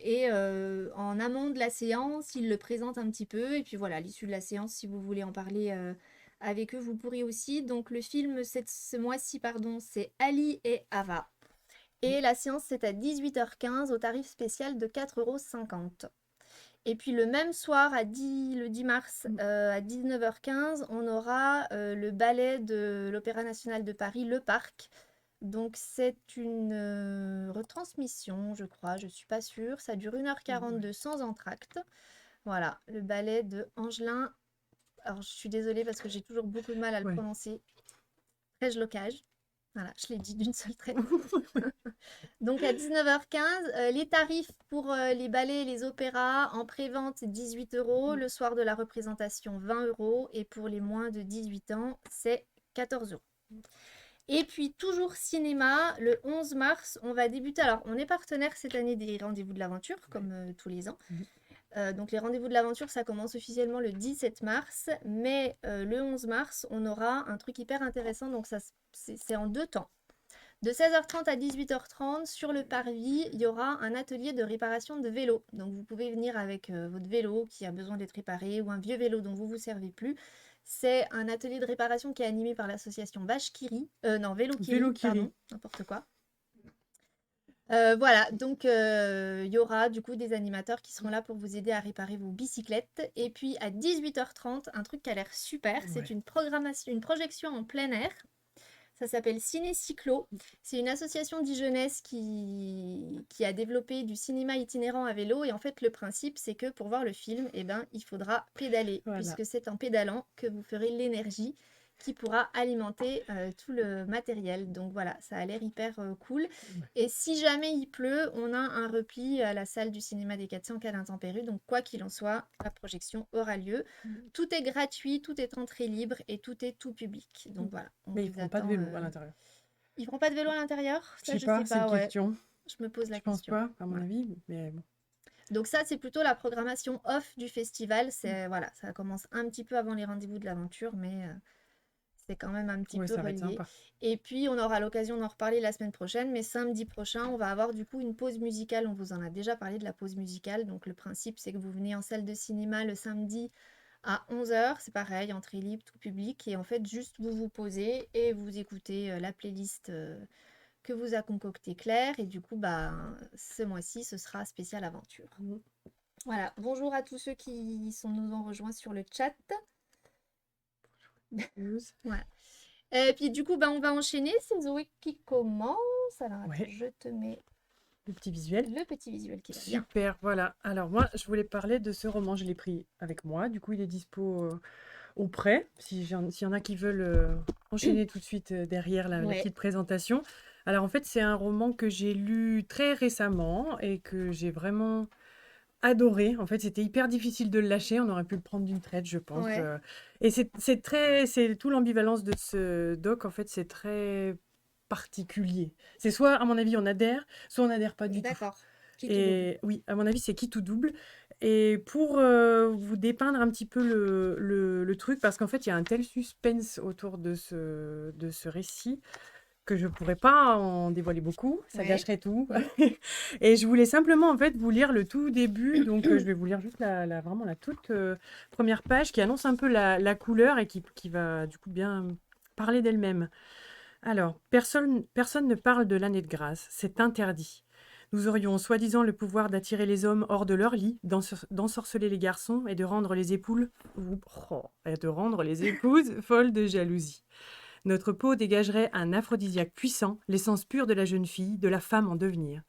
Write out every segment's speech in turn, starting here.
Et en amont de la séance, ils le présentent un petit peu. Et puis voilà, à l'issue de la séance, si vous voulez en parler avec eux, vous pourrez aussi. Donc le film ce mois-ci, pardon, c'est Ali et Ava. Et la séance, c'est à 18h15 au tarif spécial de 4,50 €. Et puis le même soir, le 10 mars, à 19h15, on aura le ballet de l'Opéra national de Paris, Le Parc. Donc c'est une retransmission, je crois, je suis pas sûre. Ça dure 1h42 sans entracte. Voilà, le ballet de Angelin. Alors je suis désolée parce que j'ai toujours beaucoup de mal à le Ouais. prononcer. Trej Locage. Voilà, je l'ai dit d'une seule traite. Donc à 19h15, les tarifs pour les ballets et les opéras en pré-vente 18 €, le soir de la représentation 20 € et pour les moins de 18 ans c'est 14 €. Et puis toujours cinéma, le 11 mars, on va débuter. Alors on est partenaire cette année des Rendez-vous de l'Aventure, comme tous les ans. Mhm. Donc les Rendez-vous de l'Aventure, ça commence officiellement le 17 mars, mais le 11 mars, on aura un truc hyper intéressant, donc c'est en 2 temps. De 16h30 à 18h30, sur le parvis, il y aura un atelier de réparation de vélo. Donc vous pouvez venir avec votre vélo qui a besoin d'être réparé ou un vieux vélo dont vous ne vous servez plus. C'est un atelier de réparation qui est animé par l'association Vache Kiri. Non, Vélo Vélo Kiri, qui rit. pardon, n'importe quoi. Voilà, donc il y aura du coup des animateurs qui seront là pour vous aider à réparer vos bicyclettes. Et puis à 18h30, un truc qui a l'air super, c'est Ouais. une projection en plein air. Ça s'appelle Ciné Cyclo. C'est une association dijonnaise qui a développé du cinéma itinérant à vélo. Et en fait, le principe, c'est que pour voir le film, eh ben, il faudra pédaler, Voilà. puisque c'est en pédalant que vous ferez l'énergie qui pourra alimenter tout le matériel. Donc voilà, ça a l'air hyper cool. Ouais. Et si jamais il pleut, on a un repli à la salle du cinéma des 400 cas d'intempéries. Donc quoi qu'il en soit, la projection aura lieu. Tout est gratuit, tout est entrée libre et tout est tout public. Donc voilà, on Mais ils vous feront pas de attend. vélo à l'intérieur. Ils feront pas de vélo à l'intérieur? Je Ça, sais je pas, sais c'est une pas, ouais. question. Je me pose la Je pense question. pas, à mon Voilà. avis, mais bon. Donc ça, c'est plutôt la programmation off du festival. C'est voilà, ça commence un petit peu avant les Rendez-vous de l'Aventure, mais c'est quand même un petit Ouais, peu ça va être relié. sympa. Et puis, on aura l'occasion d'en reparler la semaine prochaine, mais samedi prochain, on va avoir du coup une pause musicale. On vous en a déjà parlé de la pause musicale. Donc le principe, c'est que vous venez en salle de cinéma le samedi à 11h, c'est pareil, entrée libre, tout public. Et en fait, juste vous vous posez et vous écoutez la playlist que vous a concocté Claire. Et du coup, bah, ce mois-ci, ce sera spécial aventure. Mhm. Voilà, bonjour à tous ceux qui nous ont rejoints sur le chat. Voilà. Et puis du coup, bah, on va enchaîner. C'est Zoé qui commence. Alors attends, Ouais, je te mets le petit visuel. le petit visuel qui va bien. Super, voilà. Alors moi, je voulais parler de ce roman, je l'ai pris avec moi. Du coup, il est dispo auprès, s'il y en a qui veulent enchaîner tout de suite derrière la Ouais, petite présentation. Alors en fait, c'est un roman que j'ai lu très récemment et que j'ai vraiment adoré. En fait, c'était hyper difficile de le lâcher. On aurait pu le prendre d'une traite, je pense. ouais, Et c'est tout l'ambivalence de ce doc. En fait, c'est très particulier. C'est soit, à mon avis, on adhère, soit on n'adhère pas du tout. d'accord. Qui tout double. Et oui, à mon avis, c'est qui tout double. Et pour vous dépeindre un petit peu le truc, parce qu'en fait, il y a un tel suspense autour de ce récit que je pourrais pas en dévoiler beaucoup, ça Ouais. gâcherait tout. Mm. Et je voulais simplement en fait vous lire le tout début, donc je vais vous lire juste vraiment la toute première page qui annonce un peu la couleur et qui va du coup bien parler d'elle-même. Alors, personne ne parle de l'année de grâce, c'est interdit. Nous aurions soi-disant le pouvoir d'attirer les hommes hors de leur lit, d'ensorceler les garçons et de rendre et de rendre les épouses folles de jalousie. Notre peau dégagerait un aphrodisiaque puissant, l'essence pure de la jeune fille, de la femme en devenir.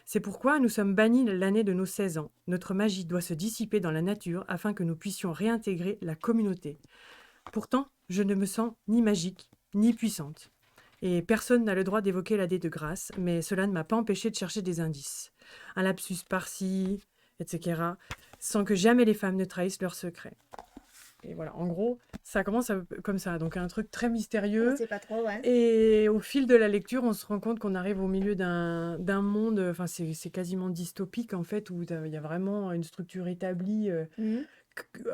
C'est pourquoi nous sommes bannis l'année de nos 16 ans. Notre magie doit se dissiper dans la nature afin que nous puissions réintégrer la communauté. Pourtant, je ne me sens ni magique, ni puissante. Et personne n'a le droit d'évoquer la dé de grâce, mais cela ne m'a pas empêché de chercher des indices. Un lapsus par-ci, etc., sans que jamais les femmes ne trahissent leurs secrets. Et voilà, en gros, ça commence comme ça. Donc un truc très On mystérieux. sait pas trop, ouais. Et au fil de la lecture, on se rend compte qu'on arrive au milieu d'un monde, enfin c'est quasiment dystopique en fait, où il y a vraiment une structure établie Mhm.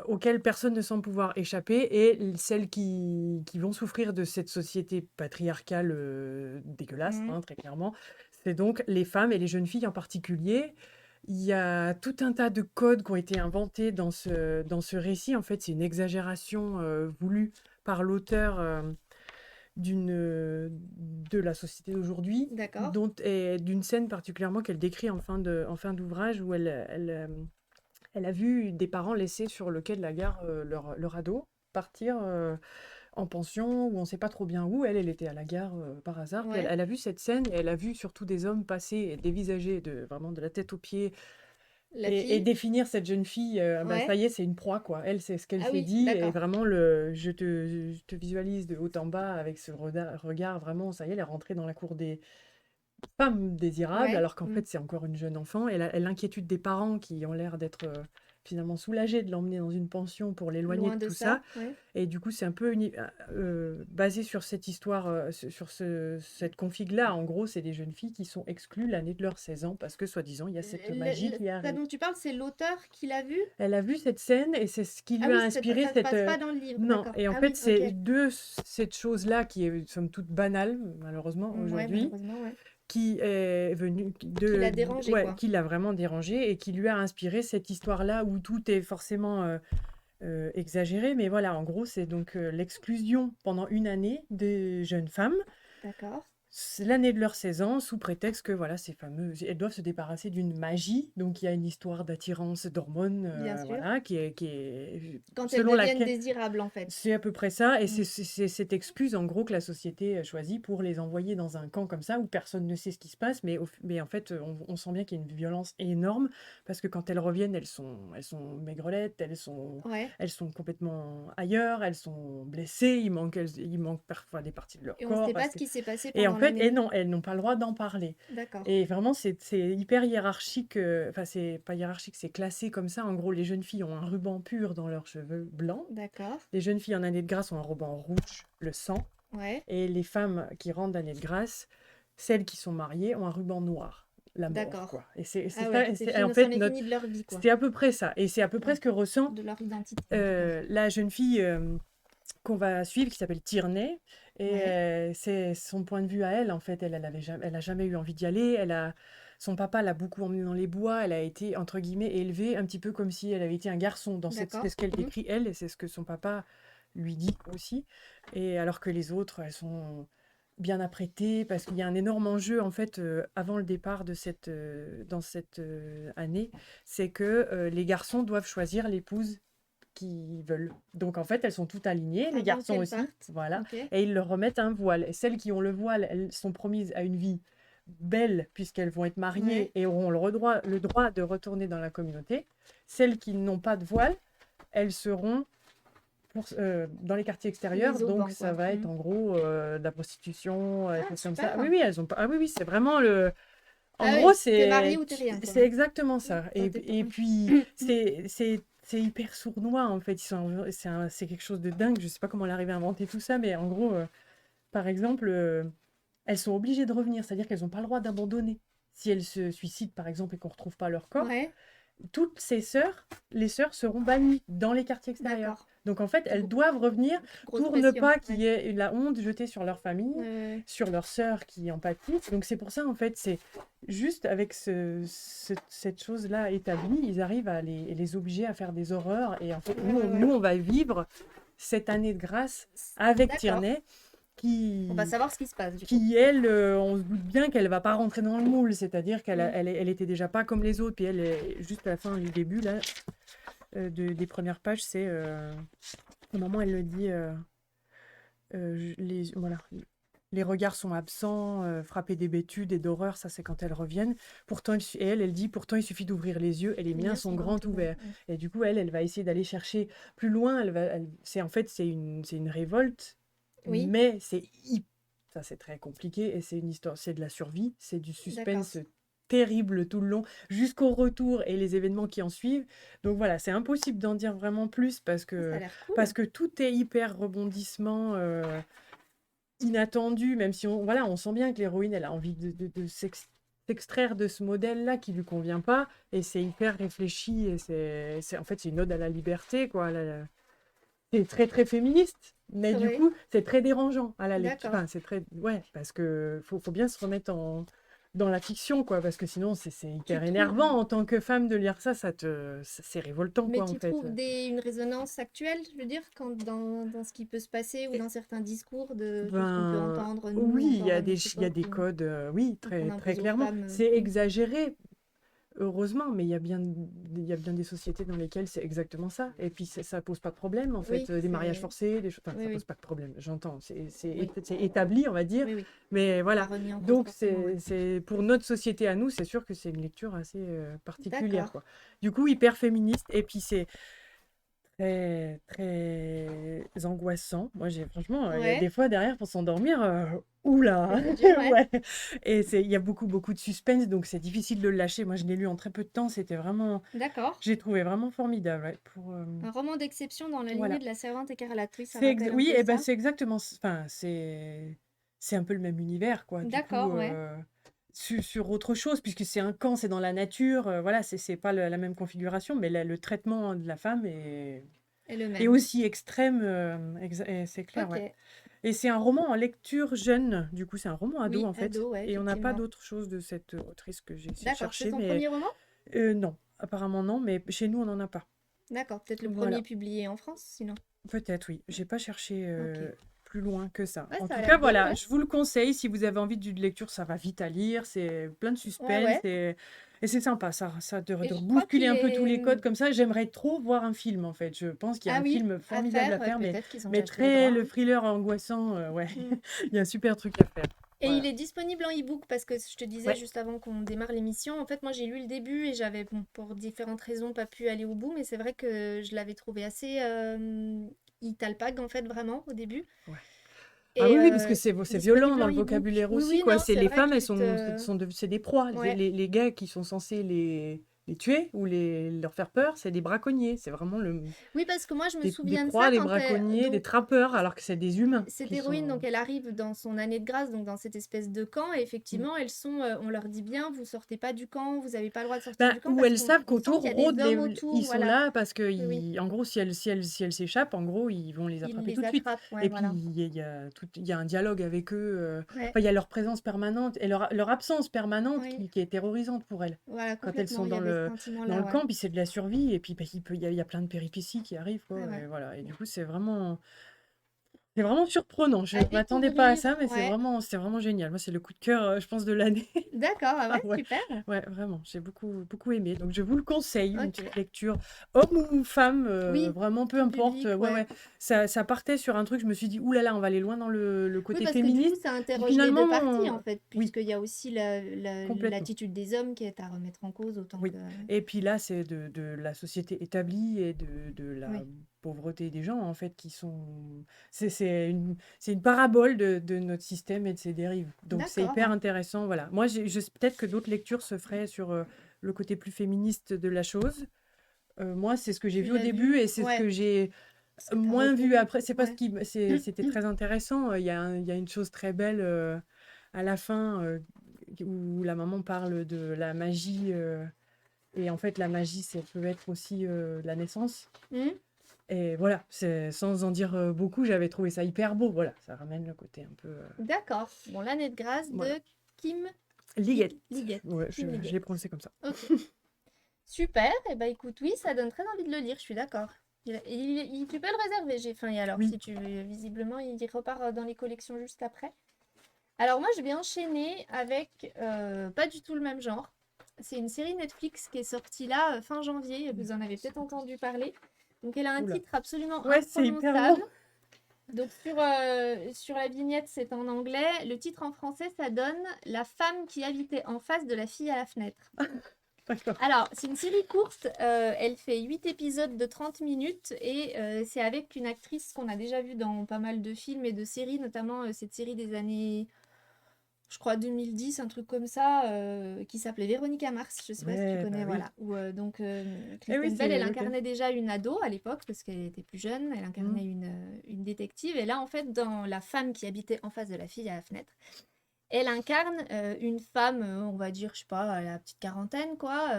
auquel personne ne semble pouvoir échapper, et celles qui vont souffrir de cette société patriarcale dégueulasse, Mhm. hein, très clairement, c'est donc les femmes et les jeunes filles en particulier. Il y a tout un tas de codes qui ont été inventés dans ce récit. En fait, c'est une exagération voulue par l'auteur de la société d'aujourd'hui, D'accord. et d'une scène particulièrement qu'elle décrit en fin d'ouvrage où elle a vu des parents laisser sur le quai de la gare leur ado partir en pension ou on ne sait pas trop bien où. Elle était à la gare par hasard. Puis elle, Ouais. elle a vu cette scène et elle a vu surtout des hommes passer et dévisager vraiment de la tête aux pieds La et fille? définir cette jeune fille. Bah, ça Ouais. y est, c'est une proie, quoi. Elle, c'est ce qu'elle Ah s'est oui, dit et d'accord. vraiment, je te visualise de haut en bas avec ce regard, vraiment, ça y est, elle est rentrée dans la cour des femme désirable, Ouais. alors qu'en fait, c'est encore une jeune enfant. Et l'inquiétude des parents qui ont l'air d'être finalement soulagés de l'emmener dans une pension pour l'éloigner de Loin de tout ça, ça. ouais. Et du coup, c'est un peu basé sur cette histoire, sur cette config-là. En gros, c'est des jeunes filles qui sont exclues l'année de leurs 16 ans parce que, soi-disant, il y a cette magie qui Ça arrive. dont tu parles, c'est l'auteur qui l'a vu? Elle a vu cette scène et c'est ce qui Ah lui a oui, inspiré ça se cette... passe pas dans le livre, Non, d'accord. et en Ah fait, oui, ok. c'est cette chose-là qui est, somme toute, banale, malheureusement, Ouais, aujourd'hui, malheureusement, ouais. qui est venu Qui l'a dérangé, ouais, quoi. qui l'a vraiment dérangé et qui lui a inspiré cette histoire-là où tout est forcément exagéré. Mais voilà, en gros, c'est donc l'exclusion pendant une année des jeunes femmes. D'accord. C'est l'année de leurs 16 ans, sous prétexte que voilà, elles doivent se débarrasser d'une magie. Donc il y a une histoire d'attirance, d'hormones, Bien sûr. voilà, qui est Quand elles selon deviennent laquelle désirables, en fait. c'est à peu près ça, et Mm. c'est cette excuse en gros que la société choisit pour les envoyer dans un camp comme ça où personne ne sait ce qui se passe, mais en fait on sent bien qu'il y a une violence énorme parce que quand elles reviennent, elles sont maigrelettes, Ouais. elles sont complètement ailleurs, elles sont blessées, il manque parfois des parties de leur Et on ne corps sait pas parce ce que qui s'est passé et en pendant fait, et l'année. non, elles n'ont pas le droit d'en parler. D'accord. Et vraiment, c'est hyper hiérarchique. Enfin, c'est pas hiérarchique, c'est classé comme ça. En gros, les jeunes filles ont un ruban pur dans leurs cheveux blancs. D'accord. Les jeunes filles en année de grâce ont un ruban rouge, le sang. Ouais. Et les femmes qui rentrent d'année de grâce, celles qui sont mariées, ont un ruban noir, la mort, D'accord. quoi. Et c'est Ah ça, ouais, en c'en fait, est fini de leur vie, quoi. c'était à peu près ça. Et c'est à peu près Ouais. ce que ressent De leur identité, en tout cas. la jeune fille qu'on va suivre, qui s'appelle Tierney. Et Ouais. c'est son point de vue à elle, en fait. Elle a jamais eu envie d'y aller. Son papa l'a beaucoup emmenée dans les bois. Elle a été, entre guillemets, élevée un petit peu comme si elle avait été un garçon. C'est D'accord. ce qu'elle Mhm. décrit, elle, et c'est ce que son papa lui dit aussi. Et alors que les autres, elles sont bien apprêtées, parce qu'il y a un énorme enjeu, en fait, avant le départ dans cette année, c'est que les garçons doivent choisir l'épouse qui veulent. Donc en fait, elles sont toutes alignées, les Avant garçons qu'elles aussi, partent. voilà, Ok. et ils leur remettent un voile. Et celles qui ont le voile, elles sont promises à une vie belle puisqu'elles vont être mariées Ouais. et auront le droit de retourner dans la communauté. Celles qui n'ont pas de voile, elles seront dans les quartiers extérieurs, Mise au donc banc, ça quoi. va être Mhm. en gros de la prostitution, des Ah, choses comme ça. Oui, super. oui, elles ont pas. Ah oui, oui, c'est vraiment le. En Ah gros, oui, t'es marié c'est ou t'es rien, quoi. c'est exactement ça. Toi, Et, t'es pas... et puis, c'est hyper sournois, en fait. C'est quelque chose de dingue. Je sais pas comment elle arrive à inventer tout ça, mais en gros, par exemple, elles sont obligées de revenir. C'est-à-dire qu'elles n'ont pas le droit d'abandonner. Si elles se suicident, par exemple, et qu'on ne retrouve pas leur corps, Ouais, toutes ces sœurs, les sœurs seront bannies dans les quartiers extérieurs. d'accord. Donc en fait, elles Gros- doivent revenir Grosse pour ne pression. pas qu'il Ouais. y ait la honte jetée sur leur famille, Ouais. sur leurs sœurs qui en pâtissent. Donc c'est pour ça, en fait, c'est juste avec cette chose-là établie, ils arrivent à les obliger à faire des horreurs. Et en fait, Ouais, nous, ouais, nous ouais. on va vivre cette année de grâce avec D'accord. Tierney, On va qui, savoir ce qui se passe, du coup. qui elle, on se doute bien qu'elle va pas rentrer dans le moule, c'est-à-dire Mm. elle était déjà pas comme les autres, puis elle est juste à la fin du début là, des premières pages, c'est au moment où elle le dit, voilà, les regards sont absents, frappés d'hébétude et d'horreur, ça c'est quand elles reviennent. Pourtant, elle dit, pourtant il suffit d'ouvrir les yeux et les Les miens miens sont sont grands grands ouverts. ouverts. Ouais. Et du coup, elle va essayer d'aller chercher plus loin. En fait, c'est une révolte, Oui, mais ça c'est très compliqué et c'est une histoire, c'est de la survie, c'est du d'accord. suspense terrible tout le long, jusqu'au retour et les événements qui en suivent. Donc voilà, c'est impossible d'en dire vraiment plus parce Ah, ça a que, l'air cool. parce que tout est hyper rebondissement, inattendu, même si on sent bien que l'héroïne, elle a envie de s'extraire de ce modèle-là qui lui convient pas, et c'est hyper réfléchi, et en fait, c'est une ode à la liberté, quoi. C'est très, très féministe, mais du Oui, coup, c'est très dérangeant à la lecture. d'accord. Enfin, c'est très... Ouais, parce que faut bien se remettre dans la fiction, quoi, parce que sinon, c'est Tu hyper trouves, énervant en tant que femme de lire ça, c'est révoltant, mais quoi, en tu fait. trouves une résonance actuelle, je veux dire, dans ce qui peut se passer ou dans certains discours de tout ce qu'on peut Ben entendre, nous, oui, encore à notre il y a époque, des où codes, oui, on très, très impose aux clairement. femmes. C'est exagéré, heureusement, mais il y a bien des sociétés dans lesquelles c'est exactement ça. Et puis ça pose pas de problème, en fait. Oui, Des mariages c'est. forcés, des choses, enfin, Oui, ça pose oui, pas de problème, j'entends. oui, C'est établi, on va dire. oui, oui. Mais C'est pas voilà. remis en cause Donc forcément, ouais. pour notre société à nous, c'est sûr que c'est une lecture assez particulière, D'accord. quoi. Du coup, hyper féministe. Et puis c'est très, très angoissant. Moi, franchement, il y a des Ouais, fois derrière pour s'endormir, oula, c'était dur, ouais. ouais. Et il y a beaucoup, beaucoup de suspense, donc c'est difficile de le lâcher. Moi, je l'ai lu en très peu de temps. C'était vraiment, D'accord. j'ai trouvé vraiment formidable, ouais, Un roman d'exception dans la lignée voilà. de La Servante écarlate. Oui, ça rappelle un Oui, peu et ben ça. c'est exactement, enfin, c'est un peu le même univers, quoi. Du coup, D'accord, ouais. sur autre chose, puisque c'est un camp, c'est dans la nature. Voilà, c'est pas la même configuration, mais le traitement de la femme est Et le et même. aussi extrême, et c'est clair, ouais. Ok. Et c'est un roman en lecture jeune, du coup, c'est un roman ado, Oui, en fait. ado, ouais, Et on n'a pas effectivement. d'autre chose de cette autrice que j'ai essayé de D'accord. C'est chercher, son mais premier roman? non, apparemment non, mais chez nous, on n'en a pas. D'accord. Peut-être le premier Voilà, publié en France, sinon. peut-être, oui. J'ai pas cherché Ok. plus loin que ça. Ouais, En ça tout a cas, l'air bien, voilà, ouais. je vous le conseille si vous avez envie d'une lecture, ça va vite à lire, c'est plein de Ouais, suspense ouais. et c'est sympa, ça Et de je crois bousculer qu'il un peu tous est les codes comme ça. J'aimerais trop voir un film, en fait. Je pense qu'il y a ah un oui, film à formidable faire. à Ouais, faire, peut-être qu'ils ont mais déjà acheté les très droits, le hein. thriller angoissant, ouais, Mm. il y a un super truc à faire. Et il Voilà. est disponible en e-book parce que je te disais Ouais. juste avant qu'on démarre l'émission, en fait, moi j'ai lu le début et j'avais, bon, pour différentes raisons, pas pu aller au bout, mais c'est vrai que je l'avais trouvé assez italpag en fait, vraiment au début. Ouais. Ah Et oui, oui, parce que c'est violent disponible dans en le e-book. vocabulaire Oui, aussi, oui, quoi. non, C'est c'est les vrai que femmes, elles tu te. c'est des proies. Ouais, Les gars qui sont censés les tuer ou leur faire peur, c'est des braconniers. C'est vraiment oui, parce que moi je me des souviens de ça proies, des quand braconniers, des donc trappeurs, alors que c'est des humains cette qui héroïne, sont. donc elle arrive dans son année de grâce, donc dans cette espèce de camp, et Mm. effectivement, elles sont, on leur dit bien, vous sortez pas du camp, vous avez pas le droit de sortir Ben, du camp où parce elles qu'on savent on sent qu'autour qu'il y a des rôdent hommes autour, ils sont voilà. là parce que, Oui, oui. en gros, si elles s'échappent, en gros, ils vont les Il attraper tout les de suite. attrape, ouais, Et puis, voilà. il y a un dialogue avec eux. Ouais, Enfin, il y a leur présence permanente et leur absence permanente oui, qui est terrorisante pour elles. voilà, Quand elles complètement. sont Il y a des sentiments dans là, le ouais. camp, puis c'est de la survie, et puis ben, il y a plein de péripéties qui arrivent, quoi. Ouais, ouais. Et voilà. Et du coup, c'est vraiment surprenant. Je À m'attendais pas à découvrir, ça, mais ouais. c'est vraiment génial. Moi, c'est le coup de cœur, je pense, de l'année. D'accord, ah Ah ouais, ouais, super. ouais, vraiment, j'ai beaucoup, beaucoup aimé. Donc, je vous le conseille, une Ok. petite lecture, homme ou femme, Oui, vraiment, peu tout importe. public, Ouais, ouais. ouais, ça partait sur un truc, je me suis dit, ouh là là, on va aller loin dans le Oui, côté parce que du coup, féministe. ça Puis interroge les deux parties, finalement, en fait, oui, puisqu'il y a aussi complètement. l'attitude des hommes qui est à remettre en cause autant Oui. que. Et puis là, c'est de la société établie et de la Oui, pauvreté des gens, en fait, qui sont. C'est une parabole de notre système et de ses dérives. Donc, c'est hyper d'accord. intéressant. Voilà. Moi, peut-être que d'autres lectures se feraient sur le côté plus féministe de la chose. Moi, c'est ce que j'ai Tu vu au l'as début vu? et c'est ce Ouais. que j'ai Ce que tu as moins vu retenu? après. C'est pas ce Ouais. qui. C'était très intéressant. Il y a une chose très belle à la fin où la maman parle de la magie. Et en fait, la magie, ça peut être aussi la naissance. Hmm. Et voilà, sans en dire beaucoup, j'avais trouvé ça hyper beau. Voilà, ça ramène le côté un peu. D'accord. Bon, l'année de grâce Voilà. de Kim Liget. Liggett. Ouais, Kim je Liggett. l'ai prononcé comme ça. Ok. Super. Et bah écoute, oui, ça donne très envie de le lire, je suis d'accord. Tu peux le réserver, j'ai faim. Et alors, Oui. si tu veux, visiblement, il repart dans les collections juste après. Alors moi, je vais enchaîner avec pas du tout le même genre. C'est une série Netflix qui est sortie là fin janvier. Vous en avez peut-être entendu parler. Donc elle a un Oula. titre absolument Ouais, c'est hyper long. imprononçable. Donc sur la vignette, c'est en anglais. Le titre en français, ça donne La femme qui habitait en face de la fille à la fenêtre. D'accord. Alors, c'est une série courte. Elle fait 8 épisodes de 30 minutes et c'est avec une actrice qu'on a déjà vue dans pas mal de films et de séries, notamment cette série des années, je crois 2010, un truc comme ça, qui s'appelait Véronica Mars. Je sais pas si tu Ouais, bah connais, oui. voilà. Où donc Eh oui, Kristen Bell, elle c'est. Ok. incarnait déjà une ado à l'époque parce qu'elle était plus jeune. Elle Mhm. incarnait une détective. Et là, en fait, dans la femme qui habitait en face de la fille à la fenêtre, elle incarne une femme, on va dire, je sais pas, à la petite quarantaine, quoi,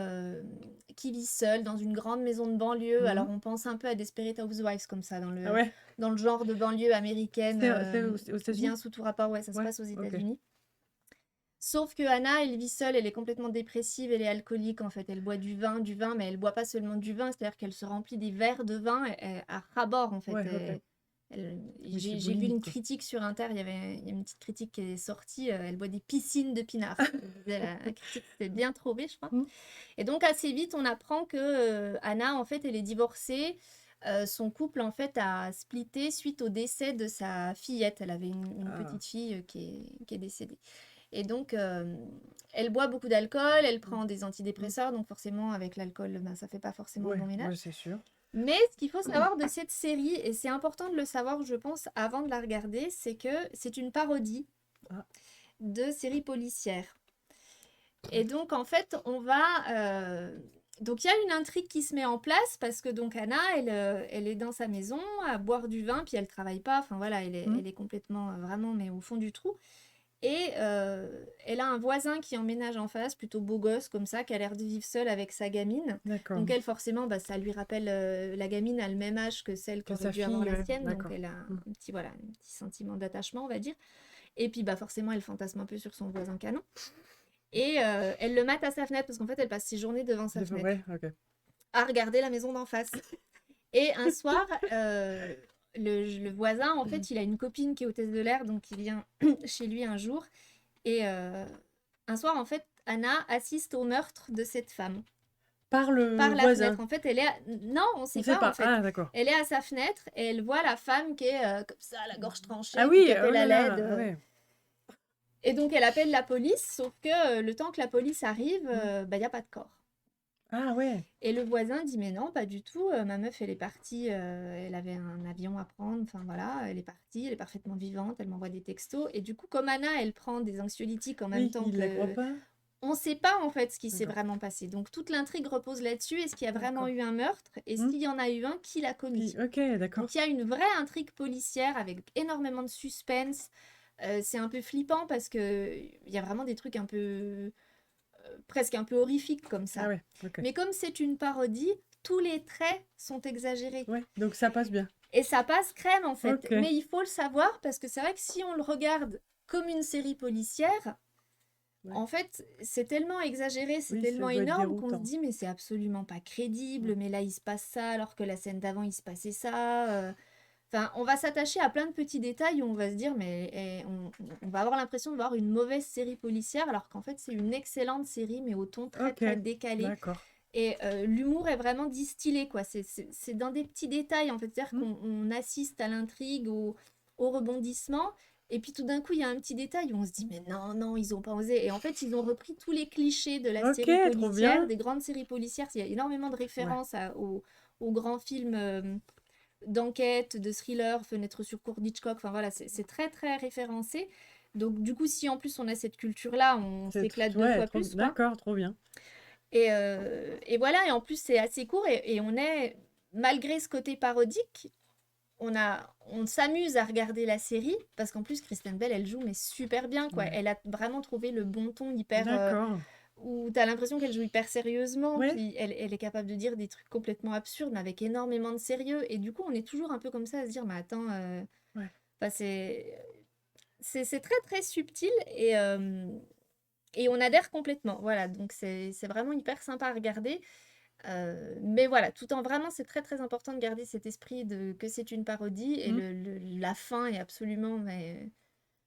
qui vit seule dans une grande maison de banlieue. Alors, Mhm. on pense un peu à Desperate Housewives, comme ça, Ah ouais, dans le genre de banlieue américaine, c'est aux États-Unis? bien sous tout rapport. Ouais, ça se Ouais, passe aux ok. États-Unis. Sauf que Anna, elle vit seule, elle est complètement dépressive, elle est alcoolique en fait. Elle boit du vin, mais elle boit pas seulement du vin, c'est-à-dire qu'elle se remplit des verres de vin à ras-bord en fait. Ouais, ok. Oui, c'est J'ai vu une boulimique, quoi. critique sur Inter, il y a une petite critique qui est sortie, elle boit des piscines de pinard. Elle disait la critique, c'était bien trop je crois. Mm. Et donc assez vite, on apprend que Anna, en fait, elle est divorcée. Son couple, en fait, a splitté suite au décès de sa fillette. Elle avait une Ah, petite fille qui est décédée. Et donc, elle boit beaucoup d'alcool, elle mm, prend des mm. antidépresseurs, donc forcément, avec l'alcool, ben, ça fait pas forcément le Ouais, bon ménage. ouais, c'est sûr. Mais ce qu'il faut savoir de cette série, et c'est important de le savoir, je pense, avant de la regarder, c'est que c'est une parodie Ah, de séries policières. Et donc, en fait, on va... Donc, il y a une intrigue qui se met en place parce que donc Anna, elle est dans sa maison à boire du vin, puis elle travaille pas. Enfin, voilà, mm, elle est complètement, vraiment, mais au fond du trou. Et elle a un voisin qui emménage en face, plutôt beau gosse comme ça, qui a l'air de vivre seul avec sa gamine. d'accord. Donc elle, forcément, bah, ça lui rappelle, la gamine a le même âge que celle Que qu'aurait sa dû avoir fille, la ouais, sienne, donc d'accord. elle a Mm. un petit, voilà, un petit sentiment d'attachement, on va dire. Et puis bah, forcément, elle fantasme un peu sur son voisin canon. Et elle le mate à sa fenêtre, parce qu'en fait, elle passe ses journées devant sa fenêtre, Ouais, ok. à regarder la maison d'en face. Et un soir, le voisin, en fait, il a une copine qui est hôtesse de l'air, donc il vient chez lui un jour. Et un soir, en fait, Anna assiste au meurtre de cette femme Par le par la voisin. fenêtre. En fait, elle est... Non, on ne On sait sait pas, en pas. fait. Ah, d'accord. Elle est à sa fenêtre et elle voit la femme qui est comme ça, la gorge Ah tranchée, puis oui, qui oh appelle à là l'aide. là, ah ouais. Et donc, elle appelle la police, sauf que le temps que la police arrive, Mm. bah, il n'y a pas de corps. Ah ouais. Et le voisin dit, mais non, pas du tout. Ma meuf, elle est partie, elle avait un avion à prendre, enfin voilà, elle est partie, elle est parfaitement vivante, elle m'envoie des textos. Et du coup, comme Anna, elle prend des anxiolytiques en même Oui, temps il la croit que... pas. On ne sait pas en fait ce qui s'est D'accord. vraiment passé. Donc toute l'intrigue repose là-dessus. Est-ce qu'il y a vraiment D'accord. eu un meurtre? Et Mm. s'il y en a eu un, qui l'a commis? Ok, d'accord. Donc il y a une vraie intrigue policière avec énormément de suspense. C'est un peu flippant parce que il y a vraiment des trucs un peu presque un peu horrifiques comme Ah ça. ouais, ok. Mais comme c'est une parodie, tous les traits sont exagérés. Ouais, donc ça passe bien. Et ça passe crème en fait. Ok. Mais il faut le savoir parce que c'est vrai que si on le regarde comme une série policière, Ouais. en fait, c'est tellement exagéré, c'est Oui, ça tellement doit être énorme qu'on se déroutant. dit mais c'est absolument pas crédible, Mm. mais là il se passe ça alors que la scène d'avant il se passait ça. Enfin, on va s'attacher à plein de petits détails où on va se dire mais on va avoir l'impression de voir une mauvaise série policière alors qu'en fait c'est une excellente série mais au ton très Ok, très décalé. d'accord. Et l'humour est vraiment distillé quoi. C'est dans des petits détails en fait, c'est-à-dire Mm. qu'on assiste à l'intrigue, au rebondissement. Et puis tout d'un coup, il y a un petit détail où on se dit, mais non, non, ils ont pas osé. Et en fait, ils ont repris tous les clichés de la Ok, série trop policière, bien. des grandes séries policières. Il y a énormément de Ouais. références aux grands films d'enquête, de thriller, Fenêtre sur cour d'Hitchcock. Enfin voilà, c'est très, très référencé. Donc du coup, si en plus on a cette culture-là, on s'éclate deux Ouais, fois plus, quoi. d'accord, trop bien. Et voilà, et en plus c'est assez court et on est, malgré ce côté parodique, on s'amuse à regarder la série parce qu'en plus Kristen Bell elle joue mais super bien quoi. Ouais. Elle a vraiment trouvé le bon ton hyper D'accord. où t'as l'impression qu'elle joue hyper sérieusement Ouais. puis elle est capable de dire des trucs complètement absurdes mais avec énormément de sérieux et du coup on est toujours un peu comme ça à se dire mais attends Ouais. enfin, c'est très très subtil et on adhère complètement. Voilà, donc c'est vraiment hyper sympa à regarder. Mais voilà, tout en vraiment, c'est très très important de garder cet esprit de que c'est une parodie et Mm. la fin est absolument, mais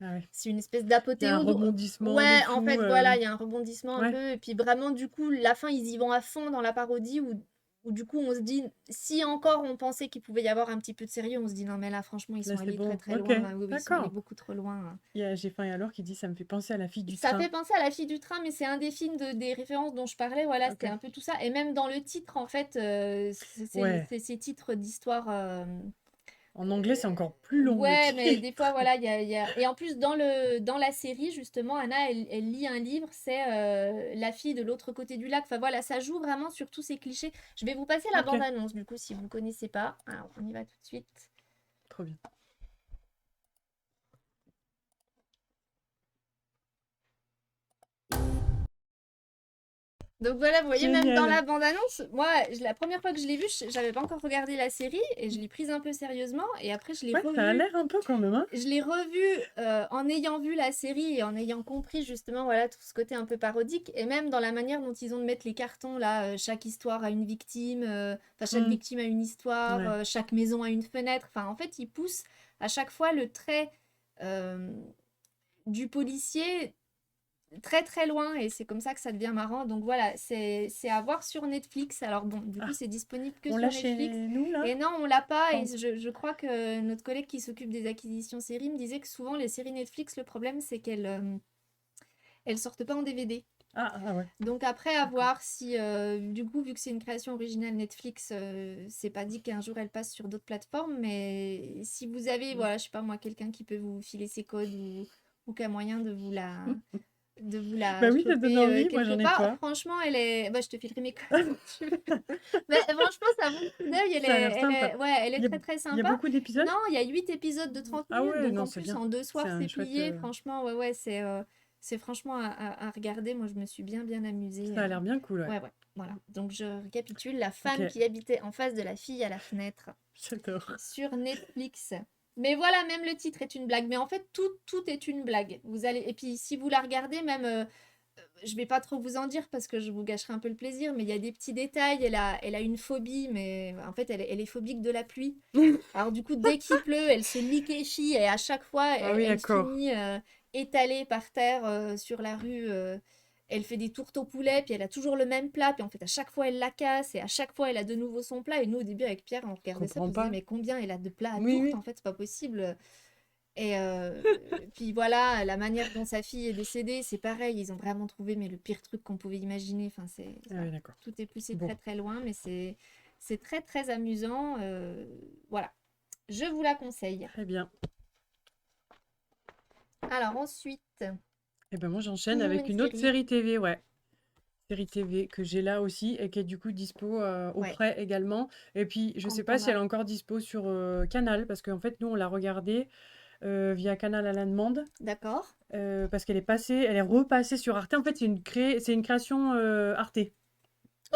Ah ouais. c'est une espèce Il y a un d'apothéose. rebondissement de Ouais, en fou. fait, voilà, il y a un rebondissement un Ouais. peu et puis vraiment du coup, la fin, ils y vont à fond dans la parodie où du coup, on se dit, si encore on pensait qu'il pouvait y avoir un petit peu de sérieux, on se dit non mais là, franchement, ils Là, sont c'est allés très bon. très Ok, loin. Oui, oui, ils sont allés d'accord. beaucoup trop loin. J'ai faim et alors qui dit ça me fait penser à la fille du Ça train. fait penser à La fille du train, mais c'est un des films des références dont je parlais. Voilà, Ok. c'était un peu tout ça. Et même dans le titre, en fait, Ouais. c'est ces titres d'histoire. En anglais, c'est encore plus long le Ouais, mais des fois, titre. voilà, Et en plus, dans la série, justement, Anna, elle lit un livre, c'est La fille de l'autre côté du lac. Enfin voilà, ça joue vraiment sur tous ces clichés. Je vais vous passer la Ok, bande-annonce, du coup, si vous ne connaissez pas. Alors, on y va tout de suite. trop bien. Donc voilà, vous voyez, même dans Génial. la bande-annonce, moi, la première fois que je l'ai vue, j'avais pas encore regardé la série et je l'ai prise un peu sérieusement. Et après, Ouais, ça a l'air un peu quand même, hein. je l'ai revue en ayant vu la série et en ayant compris justement, voilà, tout ce côté un peu parodique. Et même dans la manière dont ils ont de mettre les cartons, là, chaque histoire a une victime, enfin, chaque Mmh. victime a une histoire, Ouais. chaque maison a une fenêtre. Enfin, en fait, ils poussent à chaque fois le trait euh, du policier très très loin et c'est comme ça que ça devient marrant. Donc voilà, c'est à voir sur Netflix. Alors bon, du coup, Ah, c'est disponible que on sur l'a chez Netflix. nous là? Et non, on l'a pas. Et Pardon. je crois que notre collègue qui s'occupe des acquisitions séries me disait que souvent les séries Netflix, le problème c'est qu'elles elles sortent pas en DVD. Ah ouais, Donc après, à d'accord. voir si, du coup, vu que c'est une création originale Netflix, c'est pas dit qu'un jour elle passe sur d'autres plateformes, mais si vous avez, Mmh. voilà, je sais pas moi, quelqu'un qui peut vous filer ses codes ou qui a moyen de vous la Bah oui, ça donne choper envie, moi quelque j'en ai part. pas. Franchement, elle est. Bah, je te filerai mes codes si tu veux. Mais franchement, ça vaut le coup d'œil. Ça a l'air sympa. Ouais, elle est Il y a très très il y a sympa. beaucoup d'épisodes? Non, il y a 8 épisodes de 30 Ah minutes. ouais, Donc non, en c'est plus, bien. en 2 soirs, C'est un c'est chouette, plié. Franchement, ouais, ouais, c'est franchement à regarder. Moi, je me suis bien amusée. ça a l'air bien cool, ouais. Ouais, ouais, voilà. Donc je récapitule. La femme OK, qui habitait en face de la fille à la fenêtre j'adore. sur Netflix. Mais voilà, même le titre est une blague. Mais en fait, tout est une blague. Vous allez... Et puis, si vous la regardez, même, je vais pas trop vous en dire parce que je vous gâcherai un peu le plaisir, mais il y a des petits détails. Elle a une phobie, mais en fait, elle est phobique de la pluie. Alors du coup, dès qu'il pleut, elle se liquéfie et à chaque fois, Ah oui, elle d'accord. finit étalée par terre sur la rue. Elle fait des tourtes au poulet, puis elle a toujours le même plat, puis en fait, à chaque fois, elle la casse, et à chaque fois, elle a de nouveau son plat. Et nous, au début, avec Pierre, on Je regardait ça, puis comprends on se disait, pas. mais combien elle a de plats à Oui, tourte, oui. en fait, c'est pas possible. Et puis voilà, la manière dont sa fille est décédée, c'est pareil, ils ont vraiment trouvé mais le pire truc qu'on pouvait imaginer. Enfin, Ah voilà. oui, d'accord. Tout est poussé Bon, très très loin, mais c'est très très amusant. Voilà, je vous la conseille. très bien. Alors ensuite, Et ben moi j'enchaîne toujours avec une une autre série. série TV, ouais. Série TV que j'ai là aussi et qui est du coup dispo au Ouais, prêt également. Et puis je sais pas si elle Quantumania. est encore dispo sur Canal parce qu'en fait nous on l'a regardée via Canal à la demande D'accord. parce qu'elle est passée, elle est repassée sur Arte. En fait c'est une création Arte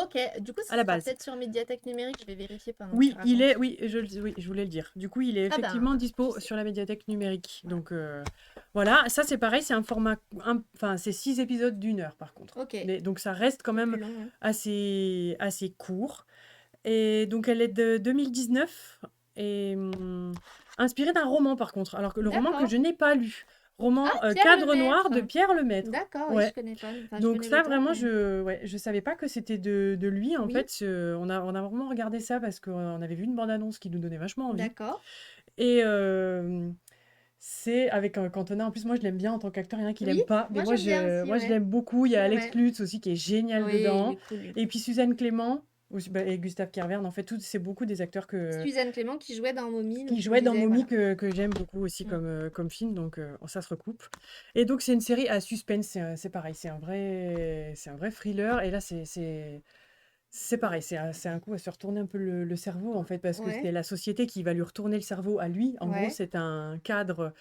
Ok, du coup, à ce la sera base. peut-être sur Médiathèque numérique. Je vais vérifier pendant que tu Oui, racontes. oui, je voulais le dire. Du coup, il est Ah ben, effectivement tu dispo sais. sur la médiathèque numérique. Voilà. Donc voilà, ça c'est pareil, c'est un format, enfin c'est 6 épisodes d'1 heure par contre. Ok, Mais, donc ça reste quand c'est même plus long, hein. assez court. Et donc elle est de 2019 et inspirée d'un roman par contre. Alors que le roman que D'accord. je n'ai pas lu. Ah, Roman Pierre Cadre Noir Lemaître. de Pierre Lemaître. D'accord, oui, je Ouais. connais pas. Enfin, je Donc connais ça l'auteur, vraiment mais je savais pas que c'était de lui en oui, fait. On a vraiment regardé ça parce qu'on avait vu une bande-annonce qui nous donnait vachement envie. d'accord. Et c'est avec Cantona. En plus moi je l'aime bien en tant qu'acteur. Il y en a qui Oui, l'aiment pas, mais moi j'aime bien aussi, moi je ouais. l'aime beaucoup. Il y a Ouais, Alex ouais. Lutz aussi qui est génial Oui, il dedans. est cool, lui. Et puis Suzanne Clément et Gustave Kervern. En fait c'est beaucoup des acteurs Suzanne Clément qui jouait dans Momie, donc qui tu me jouait dans disais, Mommy voilà. que j'aime beaucoup aussi Mm. comme film, donc ça se recoupe. Et donc c'est une série à suspense, c'est pareil, c'est un vrai thriller, et là c'est pareil, c'est un coup à se retourner un peu le cerveau en fait, parce que c'est Ouais, la société qui va lui retourner le cerveau à lui. En gros, ouais, c'est un cadre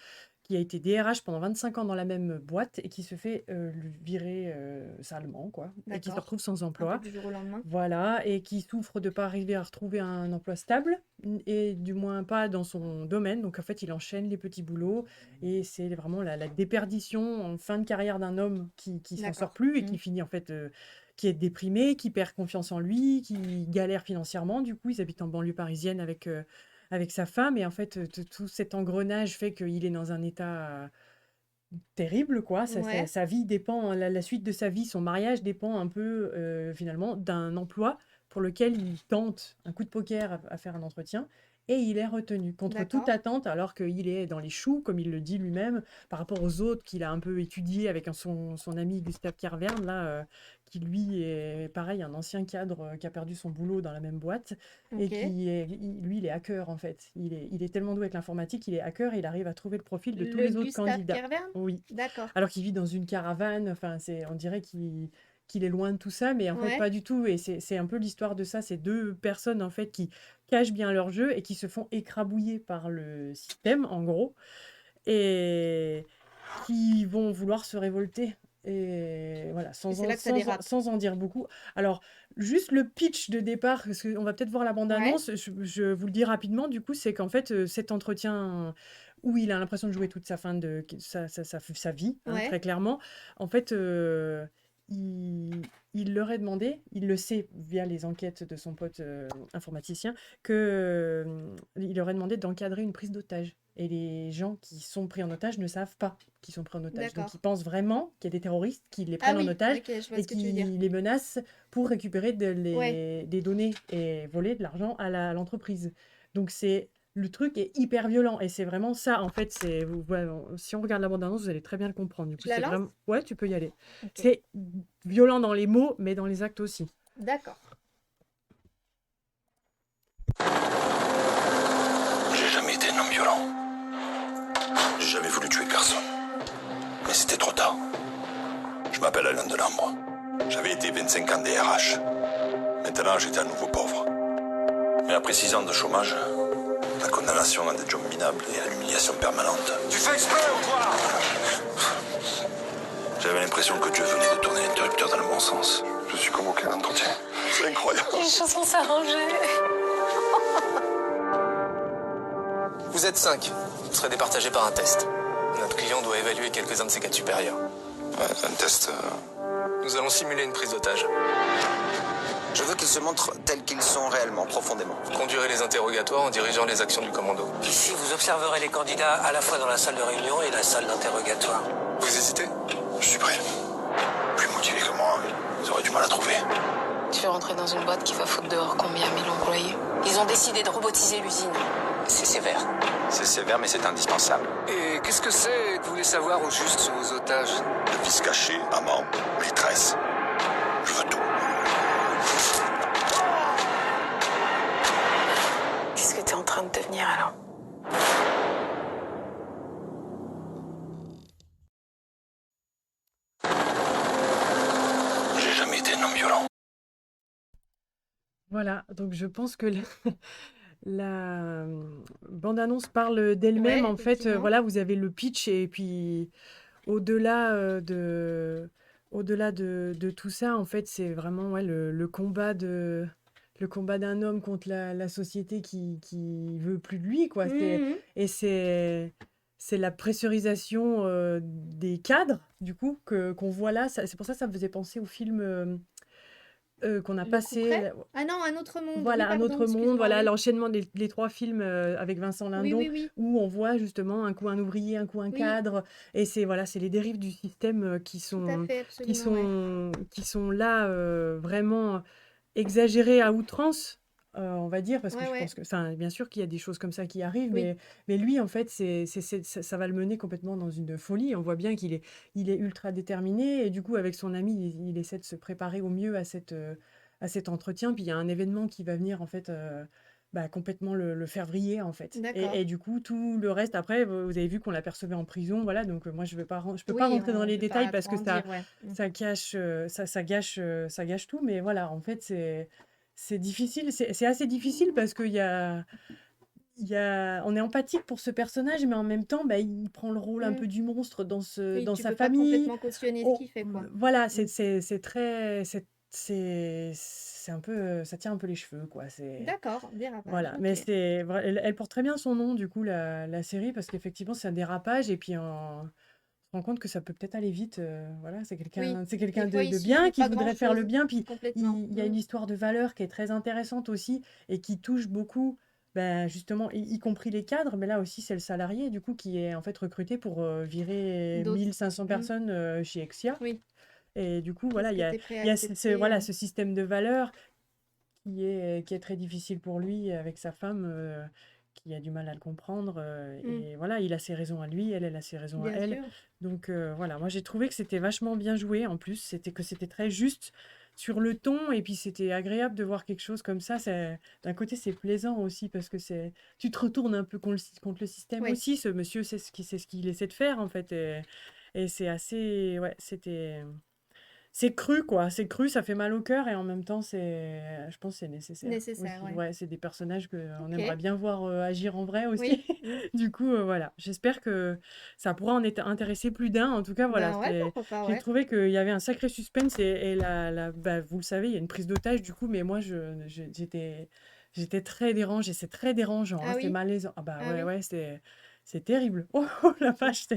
qui a été DRH pendant 25 ans dans la même boîte et qui se fait virer salement, quoi, et qui se d'accord. retrouve sans Un peu emploi. du jour au lendemain. Voilà, et qui souffre de ne pas arriver à retrouver un emploi stable, et du moins pas dans son domaine. Donc en fait, il enchaîne les petits boulots, et c'est vraiment la déperdition en fin de carrière d'un homme qui s'en sort D'accord. plus et Mm. qui finit en fait, qui est déprimé, qui perd confiance en lui, qui galère financièrement. Du coup, ils habitent en banlieue parisienne avec sa femme, et en fait, tout cet engrenage fait qu'il est dans un état terrible, quoi. Ouais, Sa vie dépend, la suite de sa vie, son mariage dépend un peu, finalement, d'un emploi pour lequel il tente un coup de poker à faire un entretien, et il est retenu contre toute d'accord. attente, alors qu'il est dans les choux, comme il le dit lui-même, par rapport aux autres qu'il a un peu étudié avec son ami Gustave Kervern, là, qui lui est pareil, un ancien cadre qui a perdu son boulot dans la même boîte, et Ok. lui, il est hacker en fait. Il est tellement doué avec l'informatique, il est hacker, et il arrive à trouver le profil de tous Le les autres Gustave candidats. Kervern? Oui, D'accord. alors qu'il vit dans une caravane, enfin, on dirait qu'il est loin de tout ça, mais en fait, Ouais, pas du tout. Et c'est un peu l'histoire de ça. C'est deux personnes, en fait, qui cachent bien leur jeu et qui se font écrabouiller par le système, en gros, et qui vont vouloir se révolter. Et voilà, Et c'est là que ça dérape. sans en dire beaucoup. Alors, juste le pitch de départ, parce qu'on va peut-être voir la Ouais, bande-annonce, je vous le dis rapidement, du coup, c'est qu'en fait, cet entretien où il a l'impression de jouer toute sa fin de sa vie, hein, ouais, très clairement, en fait, il, il leur est demandé, il le sait via les enquêtes de son pote informaticien, que il leur est demandé d'encadrer une prise d'otage. Et les gens qui sont pris en otage ne savent pas qu'ils sont pris en otage. Donc d'accord. ils pensent vraiment qu'il y a des terroristes qui les Ah prennent en oui, otage ok, je vois et ce que tu veux dire. qui les menacent pour récupérer Ouais, des données et voler de l'argent à l'entreprise. Donc c'est le truc est hyper violent et c'est vraiment ça en fait. Si on regarde la bande-annonce, vous allez très bien le comprendre. Du coup, je la c'est lance? vraiment ouais, tu peux y aller. Ok, C'est violent dans les mots, mais dans les actes aussi. d'accord. J'ai jamais été un homme violent. J'ai jamais voulu tuer personne. Mais c'était trop tard. Je m'appelle Alain Delambre. J'avais été 25 ans DRH. Maintenant, j'étais à nouveau pauvre. Mais après 6 ans de chômage, la condamnation à des jobs minables et à l'humiliation permanente. Tu fais exprès ou quoi? J'avais l'impression que Dieu venait de tourner l'interrupteur dans le bon sens. Je suis convoqué à l'entretien. C'est incroyable. Les choses vont s'arranger. Vous êtes 5. Vous serez départagé par un test. Notre client doit évaluer quelques-uns de ses cadres supérieurs. Ouais, un test. Nous allons simuler une prise d'otage. Je veux qu'ils se montrent tels qu'ils sont réellement, profondément. Vous conduirez les interrogatoires en dirigeant les actions du commando. Ici, vous observerez les candidats à la fois dans la salle de réunion et la salle d'interrogatoire. Vous hésitez? Je suis prêt. Plus motivé que moi, ils auraient du mal à trouver. Tu veux rentrer dans une boîte qui va foutre dehors combien 1000 employés? Ils ont décidé de robotiser l'usine. C'est sévère. C'est sévère, mais c'est indispensable. Et qu'est-ce que c'est que vous voulez savoir au juste sur vos otages? Le vice caché, amant, maîtresse. Je veux tout. Qu'est-ce que t'es en train de devenir alors? J'ai jamais été un homme violent. Voilà, donc je pense que la bande-annonce parle d'elle-même. Ouais, En fait, effectivement. voilà, vous avez le pitch et puis au-delà de tout ça, en fait, c'est vraiment ouais, le combat d'un homme contre la société qui veut plus de lui, quoi. Mhm. Et c'est la pressurisation des cadres, du coup, qu'on voit là. C'est pour ça que ça me faisait penser au film qu'on a Le coup près? passé. Ah non, un autre monde. Oui, Voilà, Un pardon, autre monde, excuse-moi, voilà oui. l'enchaînement des 3 films avec Vincent Oui, Lindon, oui, oui. où on voit justement un coup un ouvrier, un coup un Oui, cadre, et c'est voilà, c'est les dérives du système tout à fait, absolument, ouais. qui sont là vraiment exagérées à outrance, on va dire, parce que Ouais, je ouais. pense que, enfin, bien sûr qu'il y a des choses comme ça qui arrivent, Oui, mais lui, en fait, ça va le mener complètement dans une folie. On voit bien il est ultra déterminé, et du coup, avec son ami, il essaie de se préparer au mieux à cet entretien. Puis il y a un événement qui va venir, en fait, complètement le faire vriller, en fait. d'accord. Et du coup, tout le reste, après, vous avez vu qu'on l'apercevait en prison, voilà. Donc, moi, je peux pas Oui, rentrer dans on les peut détails pas parce trop que en dire, ouais. Mm. ça gâche tout. Mais voilà, en fait, c'est difficile. C'est assez difficile parce on est empathique pour ce personnage, mais en même temps, il prend le rôle un Mm. peu du monstre Oui, dans tu sa peux pas famille. complètement cautionner ce Oh, qu'il fait, quoi. voilà, Mm. c'est un peu, ça tient un peu les cheveux, quoi. D'accord, dérapage, Voilà, mais ok. elle porte très bien son nom, du coup, la série, parce qu'effectivement, c'est un dérapage, et puis on se rend compte que ça peut peut-être aller vite. Voilà, Oui, c'est des quelqu'un fois, il de suffit bien de qui pas voudrait faire le grand-chose, bien, puis complètement. il y a une histoire de valeur qui est très intéressante aussi, et qui touche beaucoup, justement, y compris les cadres, mais là aussi, c'est le salarié, du coup, qui est en fait recruté pour virer D'autres. 1500 Mm. personnes chez Exia. Oui, Et du coup, voilà, qu'est-ce que tu es prêt à il y a accepter? voilà, ce système de valeurs qui est très difficile pour lui avec sa femme, qui a du mal à le comprendre. Mm. Et voilà, il a ses raisons à lui, elle a ses raisons à Bien elle. sûr. Donc voilà, moi j'ai trouvé que c'était vachement bien joué. En plus, c'était très juste sur le ton, et puis c'était agréable de voir quelque chose comme ça. D'un côté, c'est plaisant aussi parce que tu te retournes un peu contre le système Oui, aussi. Ce monsieur, c'est ce qu'il essaie de faire en fait. Et c'est assez, ouais, c'est cru, quoi. C'est cru, ça fait mal au cœur et en même temps, je pense que c'est nécessaire Nécessaire, aussi. ouais. Ouais, c'est des personnages qu'on aimerait OK. bien voir agir en vrai Oui. aussi. Du coup, voilà. J'espère que ça pourra intéresser plus d'un. En tout cas, voilà, Ben ouais, pourquoi pas, j'ai ouais. trouvé qu'il y avait un sacré suspense et bah, vous le savez, il y a une prise d'otage du coup, mais moi, j'étais très dérangée. C'est très dérangeant, hein, Ah c'est oui? malaisant. Ah bah Ah ouais, oui? ouais, c'est terrible. Oh la vache,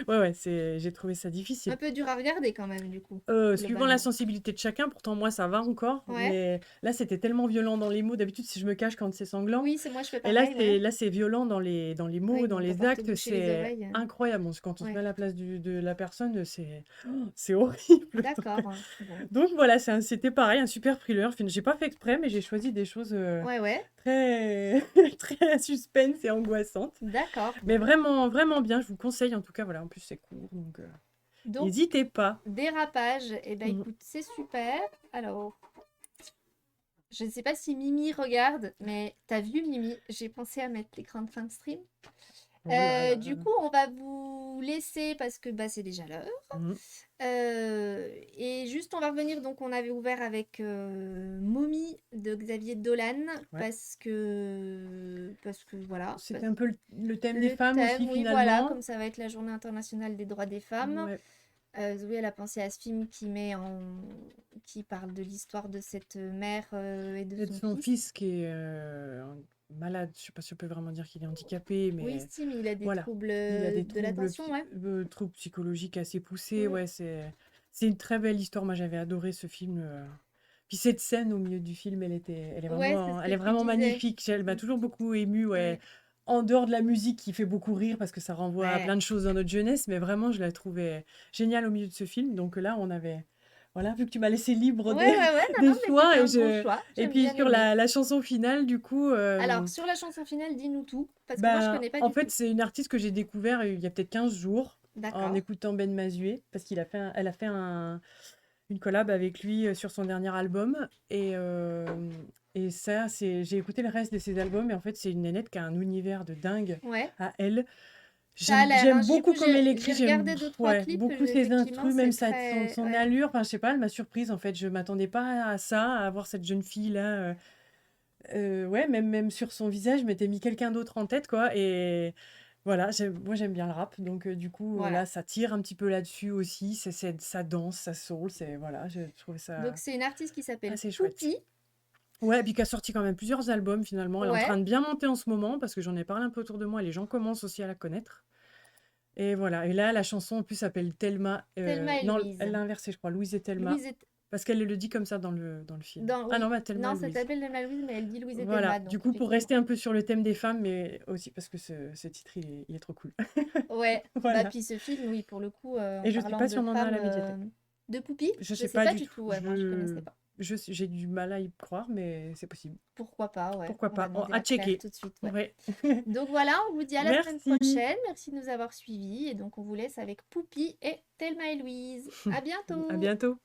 ouais, ouais, j'ai trouvé ça difficile. Un peu dur à regarder quand même, du coup, Suivant la globalement. sensibilité de chacun, pourtant moi ça va encore, Ouais. mais là c'était tellement violent dans les mots. D'habitude, si je me cache quand c'est sanglant, Oui, c'est moi je fais et là pareil, ouais. c'est violent dans les mots, Oui, dans donc à les part te actes, boucher les c'est oreilles, incroyable. Quand on se met ouais. à la place de la personne, c'est horrible. D'accord, bon. Donc voilà, c'était pareil, un super thriller. Enfin, j'ai pas fait exprès, mais j'ai choisi des choses Ouais, ouais. très très suspense et angoissantes. D'accord, Mais bon. vraiment vraiment bien. Je vous conseille en tout cas. Voilà, en plus c'est court, donc Donc, n'hésitez pas. dérapage, eh ben Mhm. écoute, c'est super. Alors, je ne sais pas si Mimi regarde, mais t'as vu Mimi? J'ai pensé à mettre l'écran de fin de stream. Oh là là. Du coup, on va vous laisser parce que bah, c'est déjà l'heure. Mhm. Et juste, on va revenir. Donc, on avait ouvert avec Mommy de Xavier Dolan Ouais. parce que voilà. C'était un peu le thème des Le femmes aussi, thème, oui, voilà, finalement. comme ça va être la Journée internationale des droits des femmes. Ouais. Zoé, elle a pensé à ce film qui parle de l'histoire de cette mère et de Et de son son fils. fils qui est malade, je sais pas si on peut vraiment dire qu'il est handicapé, Oui, mais si, mais il a des voilà. troubles Il a des de troubles, l'attention, ouais. troubles psychologiques assez poussés. Mm. Ouais, c'est une très belle histoire. Moi, j'avais adoré ce film. Puis cette scène au milieu du film, Ouais, c'est ce elle que est tu vraiment disais. magnifique. Elle m'a toujours beaucoup émue. Ouais. Ouais. En dehors de la musique qui fait beaucoup rire parce que ça renvoie à Ouais. plein de choses dans notre jeunesse, mais vraiment, je la trouvais géniale au milieu de ce film. Donc là, on avait, voilà, vu que tu m'as laissé libre Ouais, ouais, ouais, non, des non, mais c'était choix, un bon choix. et J'aime puis bien sur aimé. la chanson finale, du coup, Alors, sur la chanson finale, dis-nous tout, parce que moi, je ben, connais pas en du fait, tout. c'est une artiste que j'ai découvert il y a peut-être 15 jours en D'accord. écoutant Ben Mazué, parce elle a fait une collab avec lui sur son dernier album. Et ça, j'ai écouté le reste de ses albums, et en fait, c'est une nénette qui a un univers de dingue Ouais. à elle. Ça a l'air, hein. J'aime Du beaucoup coup, comme elle j'ai écrit, j'aime regardé deux, trois ouais, clips. beaucoup ses Effectivement, instrus, même c'est son, très... son Ouais. allure. Enfin, je sais pas, elle m'a surprise en fait. Je m'attendais pas à ça, à avoir cette jeune fille-là. Ouais, même sur son visage, je m'étais mis quelqu'un d'autre en tête, quoi. Et voilà, moi j'aime bien le rap, donc du coup, Voilà. là, ça tire un petit peu là-dessus aussi. Ça danse, ça soul, voilà, je trouve Donc, ça c'est une artiste qui s'appelle assez chouette. Poupie. Ouais, et puis qui a sorti quand même plusieurs albums finalement. Elle est en Ouais. train de bien monter en ce moment parce que j'en ai parlé un peu autour de moi et les gens commencent aussi à la connaître. Et voilà, et là, la chanson en plus s'appelle Thelma. Thelma et Non, Louise. elle l'a inversé, je crois, Louise et Thelma. Louise et... Parce qu'elle le dit comme ça dans le film. Ah Oui. non, bah, Thelma Non, et ça Louise. s'appelle Thelma et Louise, mais elle dit Louise et Voilà, Thelma, du donc coup, pour effectivement. rester un peu sur le thème des femmes, mais aussi parce que ce titre, il est trop cool. Ouais. Bah, Voilà. puis ce film, oui, pour le coup, en Et je sais parlant pas de si on en a à la femmes, médiathèque. de Poupie, Je je sais sais pas pas du du tout. tout. Ouais, moi, je connaissais pas. J'ai du mal à y croire, mais c'est possible. Pourquoi pas, ouais. Pourquoi On va pas? demander À à Claire checker. tout de suite, ouais. Ouais. Donc voilà, on vous dit à la semaine Merci. prochaine. Merci de nous avoir suivis. Et donc, on vous laisse avec Poupie et Thelma et Louise. À bientôt! À bientôt.